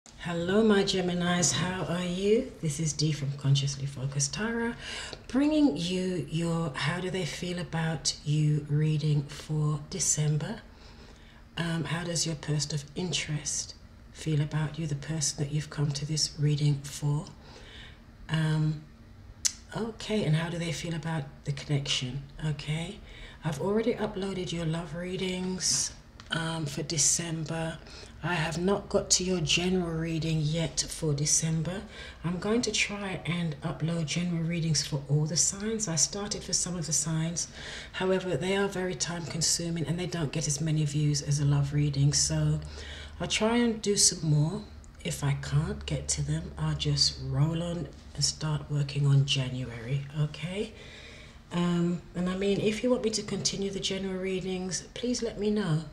Hello, my Geminis. How are you? This is Dee from Consciously Focused Tara, bringing you your How Do They Feel About You reading for December. How does your person of interest feel about you, the person that you've come to this reading for? Okay, and how do they feel about the connection? Okay, I've already uploaded your love readings for December. I have not got to your general reading yet for December. I'm going to try and upload general readings for all the signs. I started for some of the signs. However, they are very time consuming and they don't get as many views as a love reading. So I'll try and do some more. If I can't get to them, I'll just roll on and start working on January, okay? And I mean, if you want me to continue the general readings, please let me know.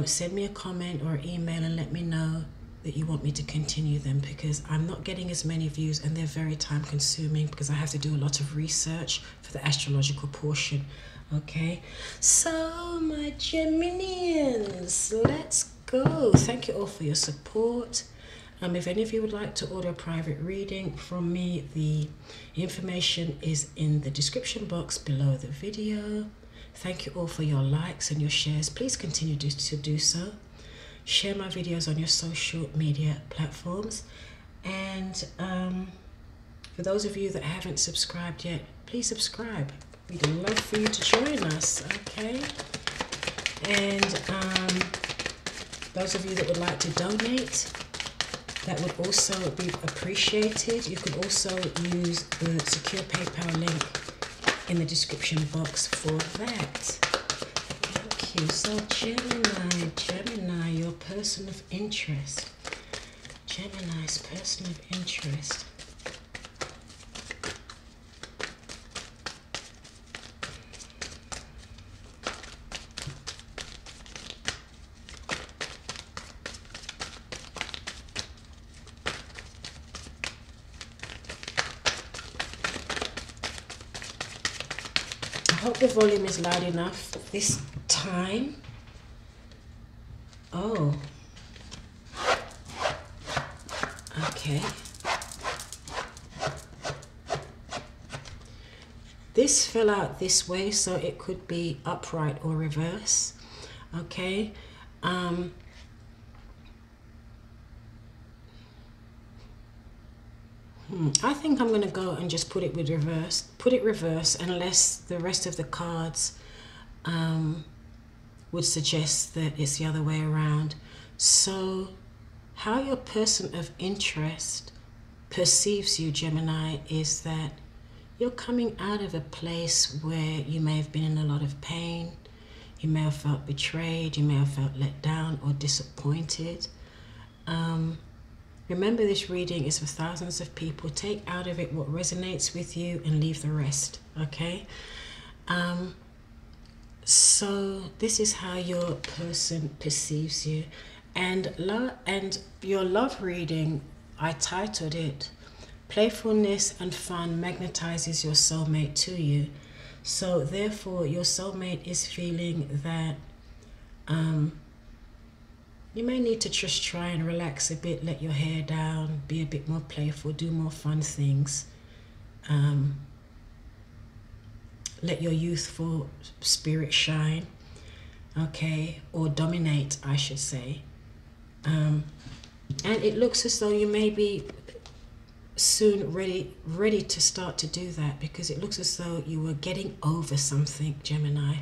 Send me a comment or email and let me know that you want me to continue them, because I'm not getting as many views and they're very time consuming because I have to do a lot of research for the astrological portion. Okay, so my Geminians, let's go. Thank you all for your support. If any of you would like to order a private reading from me, the information is in the description box below the video. Thank you all for your likes and your shares. Please continue to do so. Share my videos on your social media platforms. And for those of you that haven't subscribed yet, please subscribe. We'd love for you to join us, okay? And those of you that would like to donate, that would also be appreciated. You could also use the secure PayPal link in the description box for that. Thank you. So Gemini, your person of interest. Gemini's person of interest. I hope the volume is loud enough this time. Oh. Okay. This fell out this way, so it could be upright or reverse. Okay. I think I'm going to go and just put it with reverse. Put it reverse unless the rest of the cards would suggest that it's the other way around. So how your person of interest perceives you, Gemini, is that you're coming out of a place where you may have been in a lot of pain. You may have felt betrayed. You may have felt let down or disappointed. Remember, this reading is for thousands of people. Take out of it what resonates with you and leave the rest, okay? So this is how your person perceives you. And your love reading, I titled it, Playfulness and Fun Magnetizes Your Soulmate to You. So therefore, your soulmate is feeling that you may need to just try and relax a bit, let your hair down, be a bit more playful, do more fun things. Let your youthful spirit shine, okay, or dominate, I should say. And it looks as though you may be soon ready to start to do that, because it looks as though you were getting over something, Gemini.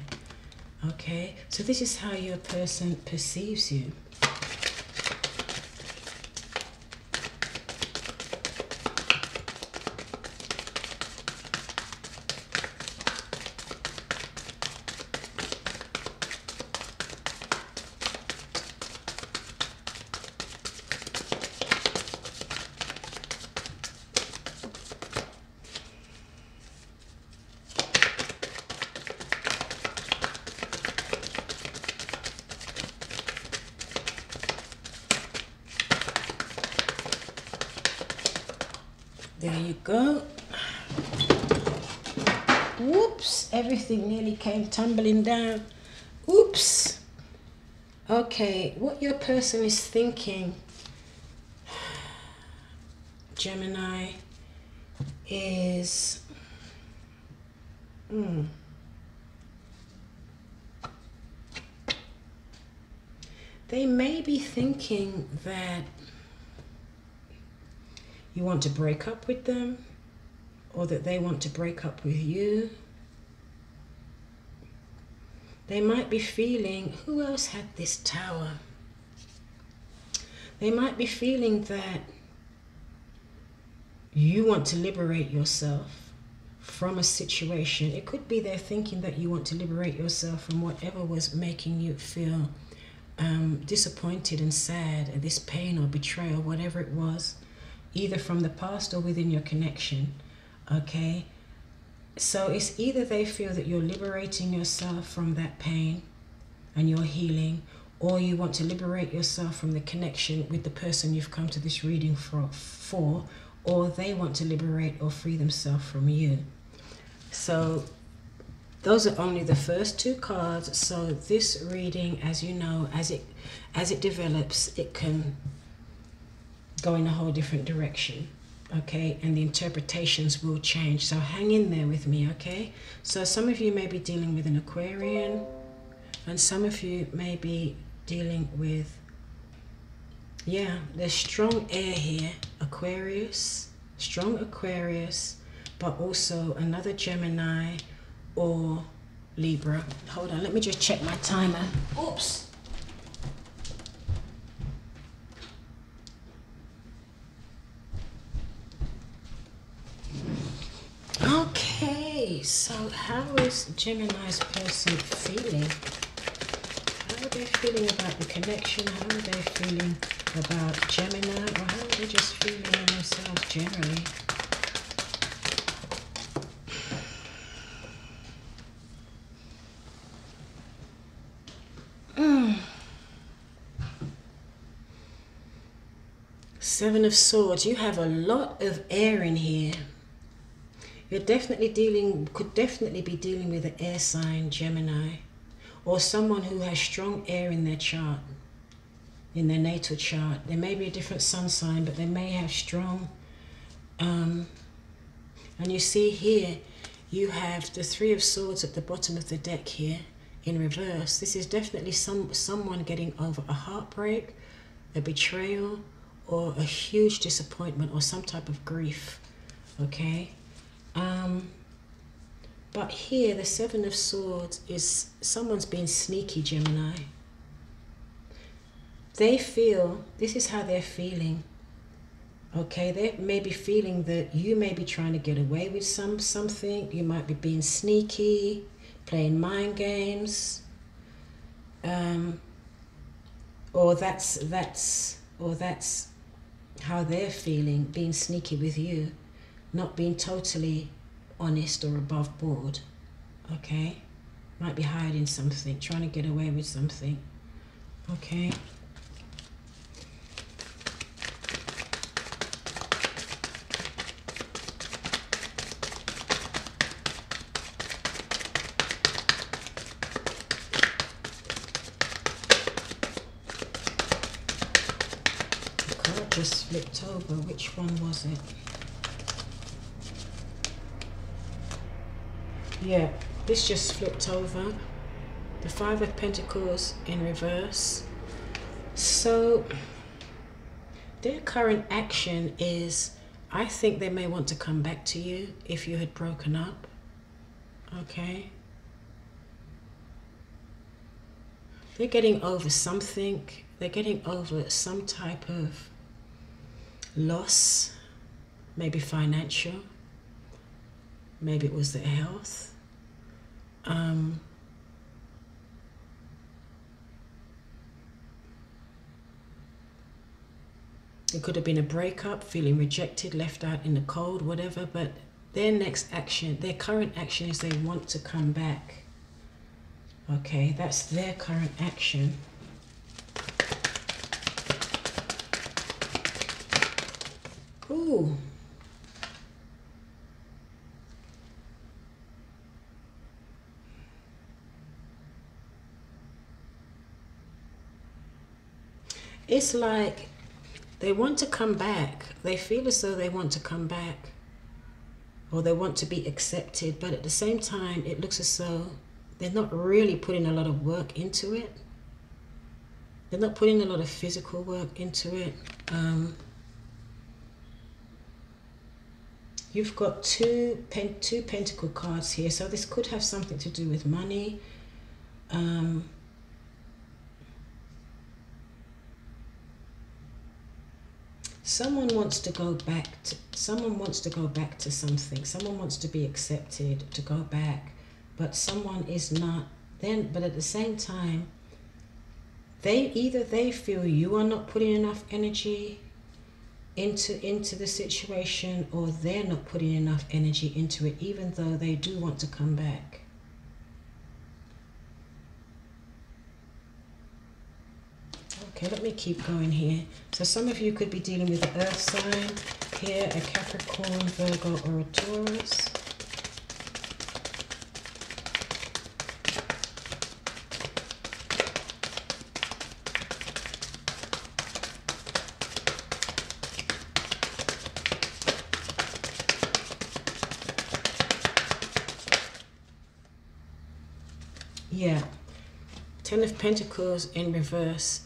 Okay, so this is how your person perceives you. There you go. Whoops, everything nearly came tumbling down. Oops. Okay, what your person is thinking Gemini, is they may be thinking that you want to break up with them, or that they want to break up with you. They might be feeling, who else had this Tower? They might be feeling that you want to liberate yourself from a situation. It could be they're thinking that you want to liberate yourself from whatever was making you feel disappointed and sad, and this pain or betrayal, whatever it was, either from the past or within your connection. Okay, so it's either they feel that you're liberating yourself from that pain and you're healing, or you want to liberate yourself from the connection with the person you've come to this reading for, or they want to liberate or free themselves from you. So those are only the first two cards. So this reading, as you know, as it develops, it can go in a whole different direction. Okay, and the interpretations will change, so hang in there with me. Okay, so some of you may be dealing with an Aquarian, and some of you may be dealing with, yeah, there's strong air here, Aquarius, strong Aquarius, but also another Gemini or Libra. Hold on, let me just check my timer. Oops. Okay, so how is Gemini's person feeling? How are they feeling about the connection? How are they feeling about Gemini? Or how are they just feeling on themselves generally? Seven of Swords. You have a lot of air in here. You're definitely could definitely be dealing with an air sign, Gemini, or someone who has strong air in their chart, in their natal chart. There may be a different sun sign, but they may have strong, and you see here, you have the Three of Swords at the bottom of the deck here in reverse. This is definitely someone getting over a heartbreak, a betrayal, or a huge disappointment, or some type of grief. Okay. But here, the Seven of Swords is someone's being sneaky, Gemini. They feel, this is how they're feeling. Okay, they may be feeling that you may be trying to get away with something. You might be being sneaky, playing mind games. Or that's how they're feeling, being sneaky with you. Not being totally honest or above board. Okay, might be hiding something, trying to get away with something. Okay, the card just flipped over. Which one was it? Yeah, this just flipped over. The Five of Pentacles in reverse. So their current action is, I think they may want to come back to you if you had broken up. Okay. They're getting over something. They're getting over some type of loss, maybe financial. Maybe it was their health. It could have been a breakup, feeling rejected, left out in the cold, whatever. But their next action, their current action is they want to come back. Okay, that's their current action. Ooh. It's like They want to come back. They feel as though they want to come back, or they want to be accepted, but at the same time, it looks as though they're not really putting a lot of work into it. They're not putting a lot of physical work into it. You've got two pentacle cards here, so this could have something to do with money. Someone wants to go back to something. Someone wants to be accepted, to go back, but someone is not. But at the same time, they feel you are not putting enough energy into the situation, or they're not putting enough energy into it, even though they do want to come back. Okay, let me keep going here. So some of you could be dealing with the earth sign here, a Capricorn, Virgo, or a Taurus. Yeah, Ten of Pentacles in reverse.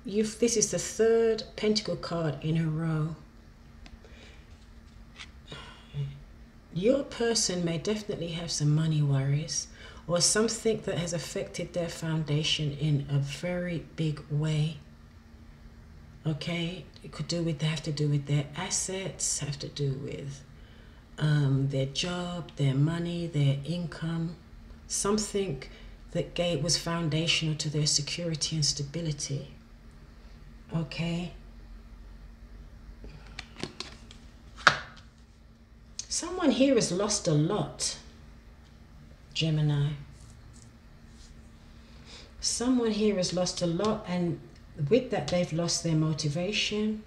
This is the third pentacle card in a row. Your person may definitely have some money worries, or something that has affected their foundation in a very big way. Okay, it could have to do with their assets, have to do with their job, their money, their income, something that was foundational to their security and stability. Okay. Someone here has lost a lot, Gemini. Someone here has lost a lot, and with that, they've lost their motivation.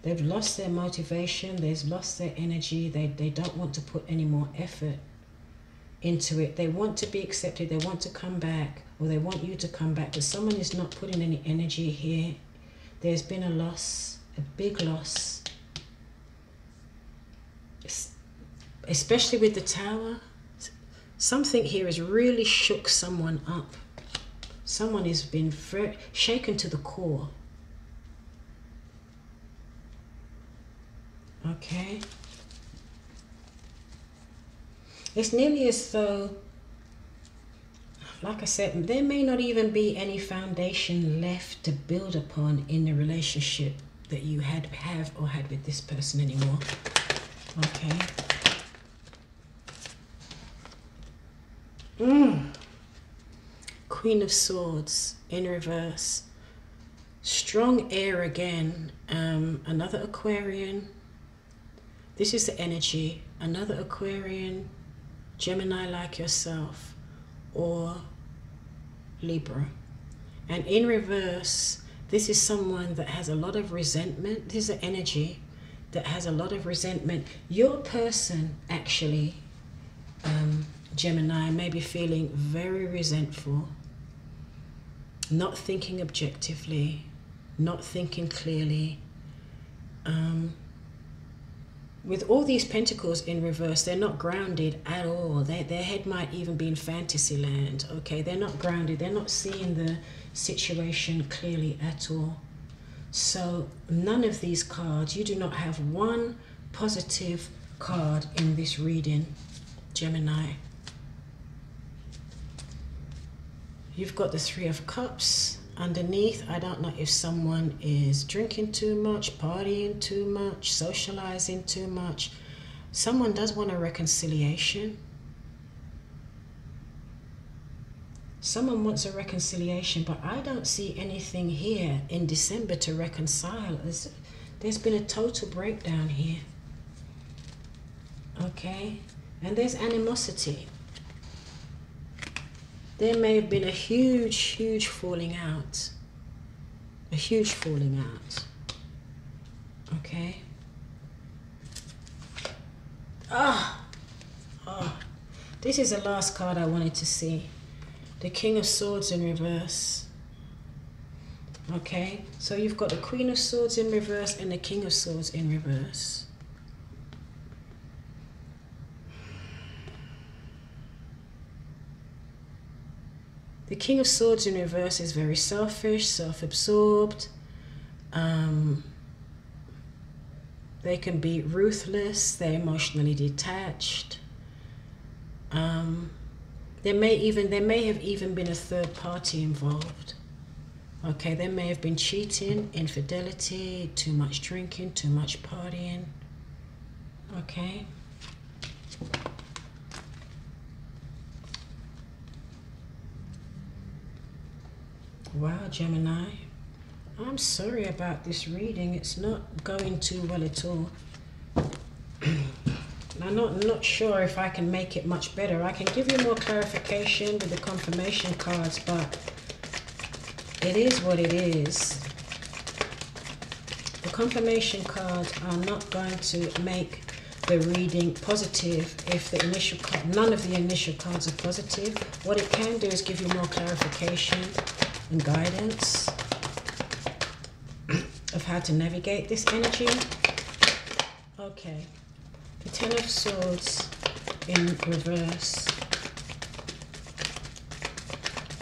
They've lost their motivation, they've lost their energy, they don't want to put any more effort into it. They want to be accepted, they want to come back, or they want you to come back, but someone is not putting any energy here. There's been a loss, a big loss. Especially with the Tower. Something here has really shook someone up. Someone has been very shaken to the core. Okay. It's nearly as though, like I said, there may not even be any foundation left to build upon in the relationship that you have with this person anymore. Okay. Queen of Swords in reverse. Strong air again. Another Aquarian. This is the energy. Another Aquarian, Gemini like yourself, or Libra. And in reverse, this is someone that has a lot of resentment. This is an energy that has a lot of resentment. Your person actually, Gemini, may be feeling very resentful, not thinking objectively, not thinking clearly. With all these pentacles in reverse, they're not grounded at all. Their head might even be in fantasy land. Okay, they're not grounded. They're not seeing the situation clearly at all. So none of these cards, you do not have one positive card in this reading, Gemini. You've got the Three of Cups. Underneath, I don't know if someone is drinking too much, partying too much, socializing too much. Someone does want a reconciliation. Someone wants a reconciliation, but I don't see anything here in December to reconcile. There's been a total breakdown here. Okay? And there's animosity. There may have been a huge, huge falling out. A huge falling out. Okay? This is the last card I wanted to see. The King of Swords in reverse. Okay, so you've got the Queen of Swords in reverse and the King of Swords in reverse. The King of Swords in reverse is very selfish, self-absorbed. They can be ruthless. They're emotionally detached. There may have even been a third party involved. Okay, there may have been cheating, infidelity, too much drinking, too much partying. Okay. Wow, Gemini. I'm sorry about this reading. It's not going too well at all. I'm not sure if I can make it much better. I can give you more clarification with the confirmation cards, but it is what it is. The confirmation cards are not going to make the reading positive if the initial none of the initial cards are positive. What it can do is give you more clarification and guidance of how to navigate this energy. Okay, the Ten of Swords in reverse.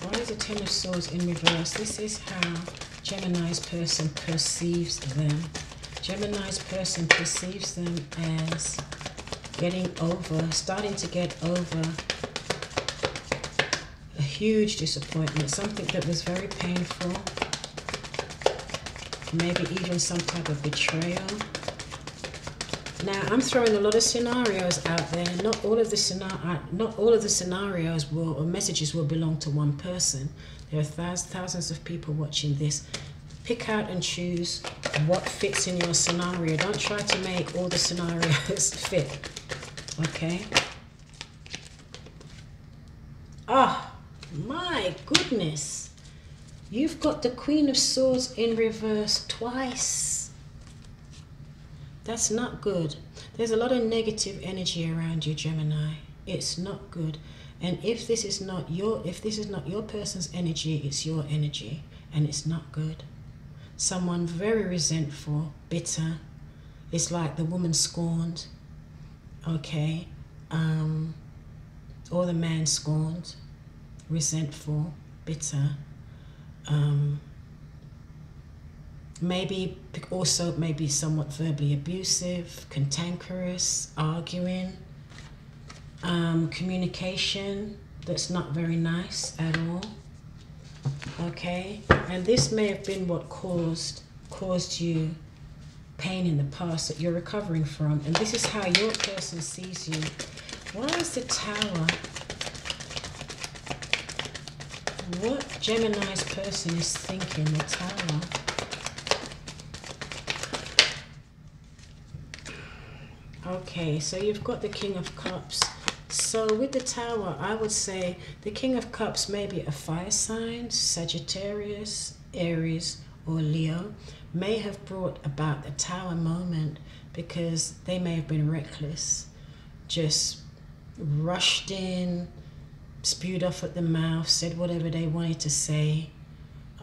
Why is the Ten of Swords in reverse? This is how Gemini's person perceives them. Gemini's person perceives them as starting to get over a huge disappointment, something that was very painful, maybe even some type of betrayal. Now, I'm throwing a lot of scenarios out there. Not all of the scenarios or messages will belong to one person. There are thousands of people watching this. Pick out and choose what fits in your scenario. Don't try to make all the scenarios fit. Okay? Oh, my goodness. You've got the Queen of Swords in reverse twice. That's not good. There's a lot of negative energy around you, Gemini. It's not good. And if this is not your person's energy, it's your energy, and it's not good. Someone very resentful, bitter. It's like the woman scorned. Okay. Or the man scorned, resentful, bitter. Maybe somewhat verbally abusive, cantankerous, arguing, communication that's not very nice at all. Okay, and this may have been what caused you pain in the past that you're recovering from, and this is how your person sees you. Why is the Tower? What Gemini's person is thinking, the Tower? Okay, so you've got the King of Cups. So with the Tower, I would say the King of Cups may be a fire sign, Sagittarius, Aries, or Leo, may have brought about the Tower moment because they may have been reckless, just rushed in, spewed off at the mouth, said whatever they wanted to say.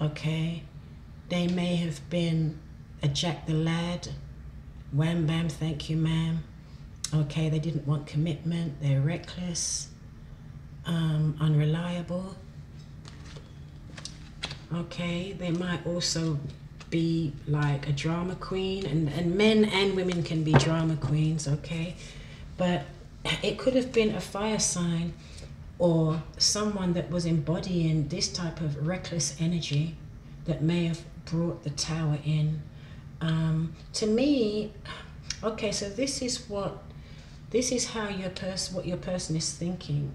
Okay, they may have been a Jack the Lad, wham bam, thank you ma'am. Okay, they didn't want commitment, they're reckless, unreliable. Okay, they might also be like a drama queen, and men and women can be drama queens, okay? But it could have been a fire sign or someone that was embodying this type of reckless energy that may have brought the Tower in. To me, okay, so this is how what your person is thinking.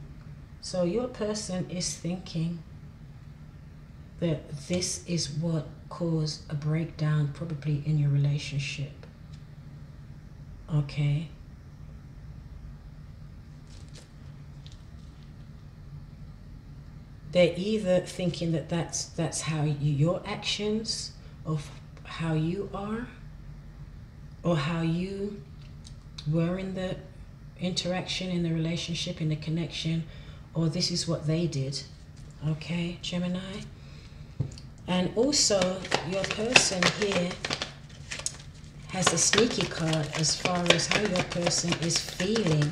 So your person is thinking that this is what caused a breakdown probably in your relationship. Okay. They're either thinking that that's how your actions of how you are, or how you were in the interaction, in the relationship, in the connection, or this is what they did. Okay, Gemini? And also, your person here has a sneaky card as far as how your person is feeling.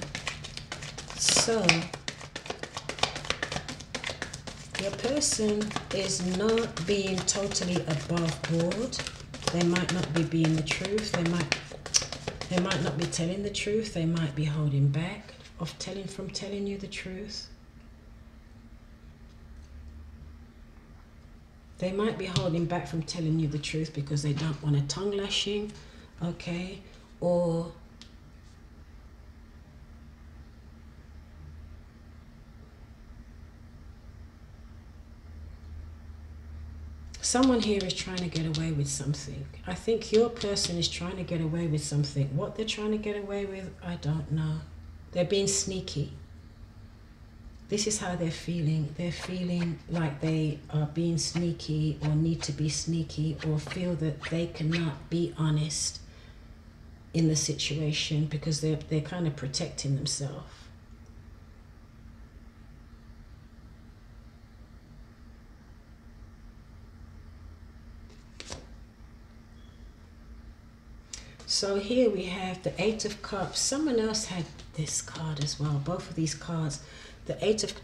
So, your person is not being totally above board. They might not be being the truth. They might not be telling the truth. They might be holding back from telling you the truth. They might be holding back from telling you the truth because they don't want a tongue lashing, okay? Or someone here is trying to get away with something. I think your person is trying to get away with something. What they're trying to get away with, I don't know. They're being sneaky. This is how they're feeling. They're feeling like they are being sneaky or need to be sneaky or feel that they cannot be honest in the situation because they're kind of protecting themselves. So here we have the Eight of Cups. Someone else had this card as well. Both of these cards.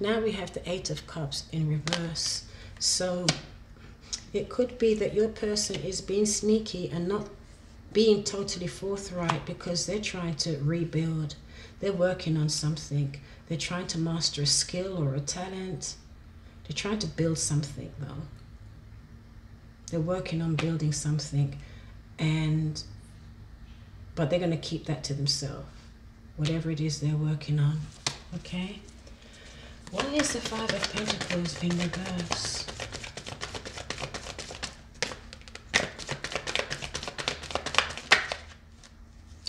Now we have the Eight of Cups in reverse. So it could be that your person is being sneaky and not being totally forthright because they're trying to rebuild. They're working on something. They're trying to master a skill or a talent. They're trying to build something though. They're working on building something, but they're going to keep that to themselves, whatever it is they're working on, okay? Why is the Five of Pentacles in reverse?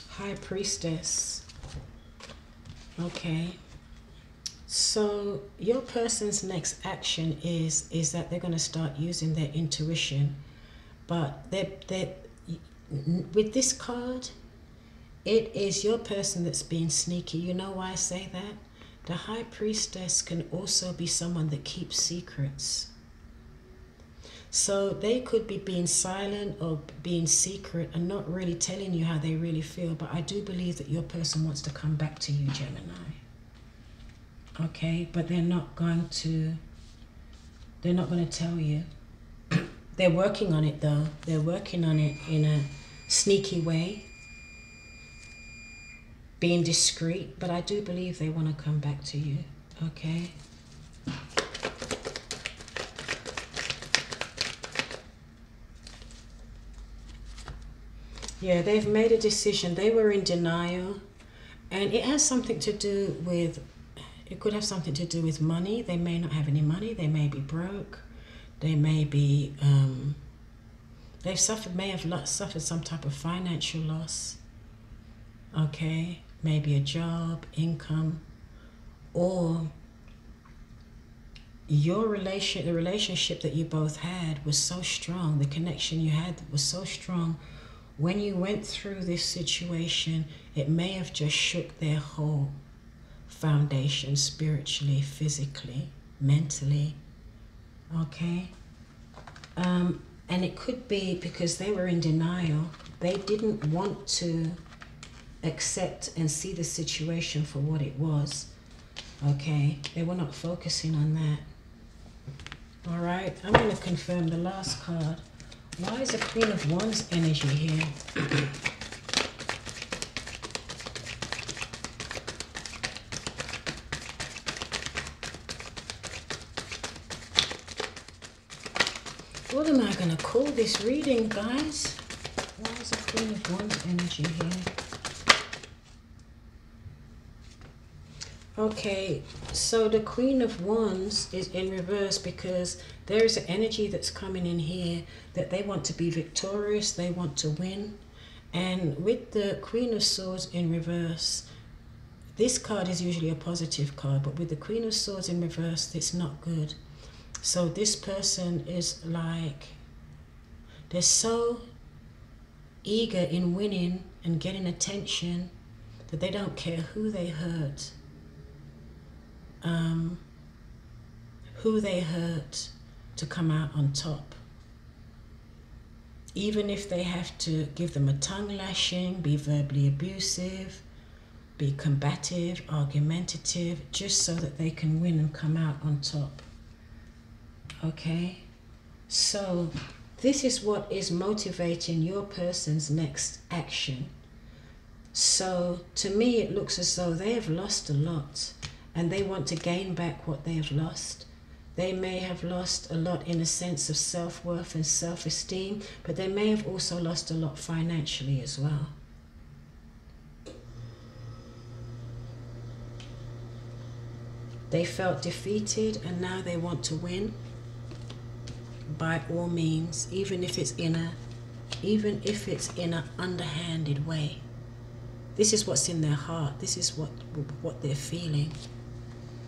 High Priestess. Okay. So your person's next action is that they're going to start using their intuition. But with this card, it is your person that's being sneaky. You know why I say that? The High Priestess can also be someone that keeps secrets. So they could be being silent or being secret and not really telling you how they really feel. But I do believe that your person wants to come back to you, Gemini. Okay, but they're not going to tell you. They're working on it though. They're working on it in a sneaky way, being discreet, but I do believe they want to come back to you, okay? Yeah, they've made a decision. They were in denial, and it has something to do with, it could have something to do with money. They may not have any money. They may be broke. They may be, may have suffered some type of financial loss, okay? Maybe a job, income, or the relationship that you both had was so strong, the connection you had was so strong. When you went through this situation, it may have just shook their whole foundation spiritually, physically, mentally, okay? And it could be because they were in denial. They didn't want to accept and see the situation for what it was, okay? They were not focusing on that. All right, I'm going to confirm the last card. Why is the Queen of Wands energy here? What am I going to call this reading, guys? Why is the Queen of Wands energy here? Okay, so the Queen of Wands is in reverse because there is an energy that's coming in here that they want to be victorious, they want to win. And with the Queen of Swords in reverse, this card is usually a positive card, but with the Queen of Swords in reverse, it's not good. So this person is like, they're so eager in winning and getting attention that they don't care who they hurt. Who they hurt to come out on top. even if they have to give them a tongue lashing, be verbally abusive, be combative, argumentative, just so that they can win and come out on top. Okay? So this is what is motivating your person's next action. So to me, it looks as though they have lost a lot and they want to gain back what they have lost. They may have lost a lot in a sense of self-worth and self-esteem, but they may have also lost a lot financially as well. They felt defeated and now they want to win by all means, even if it's in an underhanded way. This is what's in their heart. This is what they're feeling.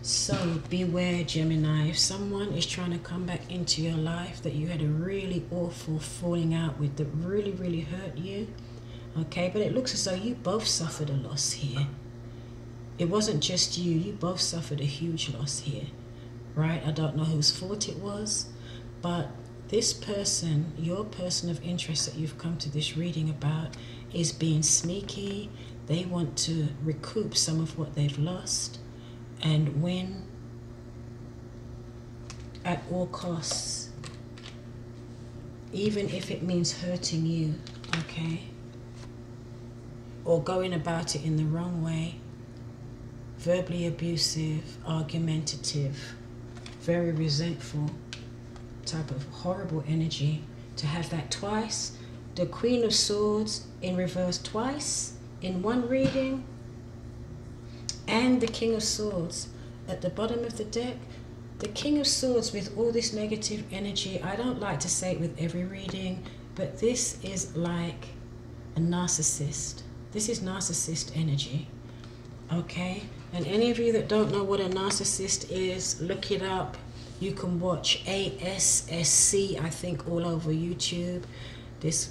So beware, Gemini. If someone is trying to come back into your life that you had a really awful falling out with, that really, really hurt you, okay, but it looks as though you both suffered a loss here. It wasn't just you. You both suffered a huge loss here, right? I don't know whose fault it was, but this person, your person of interest that you've come to this reading about, is being sneaky. They want to recoup some of what they've lost and win at all costs, even if it means hurting you, okay? Or going about it in the wrong way, verbally abusive, argumentative, very resentful type of horrible energy. To have that twice, the Queen of Swords in reverse twice in one reading, and the King of Swords at the bottom of the deck. The King of Swords with all this negative energy. I don't like to say it with every reading, but this is like a narcissist. This is narcissist energy, okay? And any of you that don't know what a narcissist is, look it up. You can watch ASSC, I think, all over YouTube. This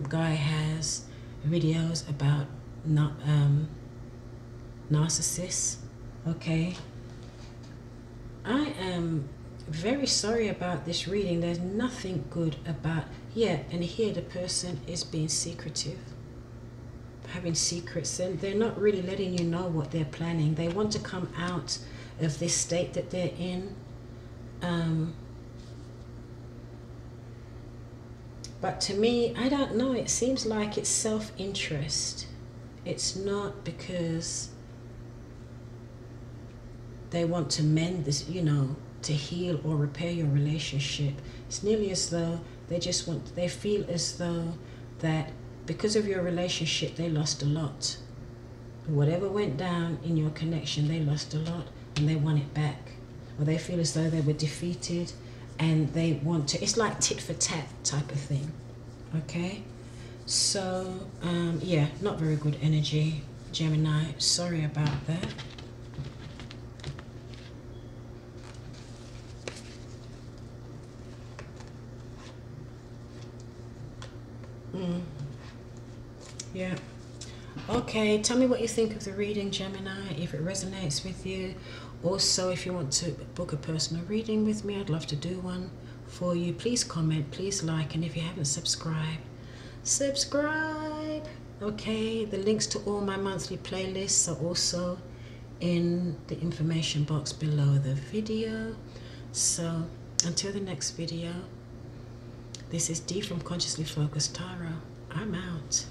guy has videos about narcissists, okay? I am very sorry about this reading. There's nothing good about, yeah, and here the person is being secretive, having secrets, and they're not really letting you know what they're planning. They want to come out of this state that they're in. But to me, I don't know, it seems like it's self-interest. It's not because they want to mend this, you know, to heal or repair your relationship. It's nearly as though they feel as though that because of your relationship, they lost a lot. Whatever went down in your connection, they lost a lot and they want it back. Or they feel as though they were defeated and they want to, it's like tit for tat type of thing, okay? So, yeah, not very good energy, Gemini. Sorry about that. Yeah. Okay, tell me what you think of the reading, Gemini, if it resonates with you. Also, if you want to book a personal reading with me, I'd love to do one for you. Please comment, please like, and if you haven't subscribed, subscribe. Okay, the links to all my monthly playlists are also in the information box below the video. So, until the next video, this is Dee from Consciously Focused Tarot. I'm out.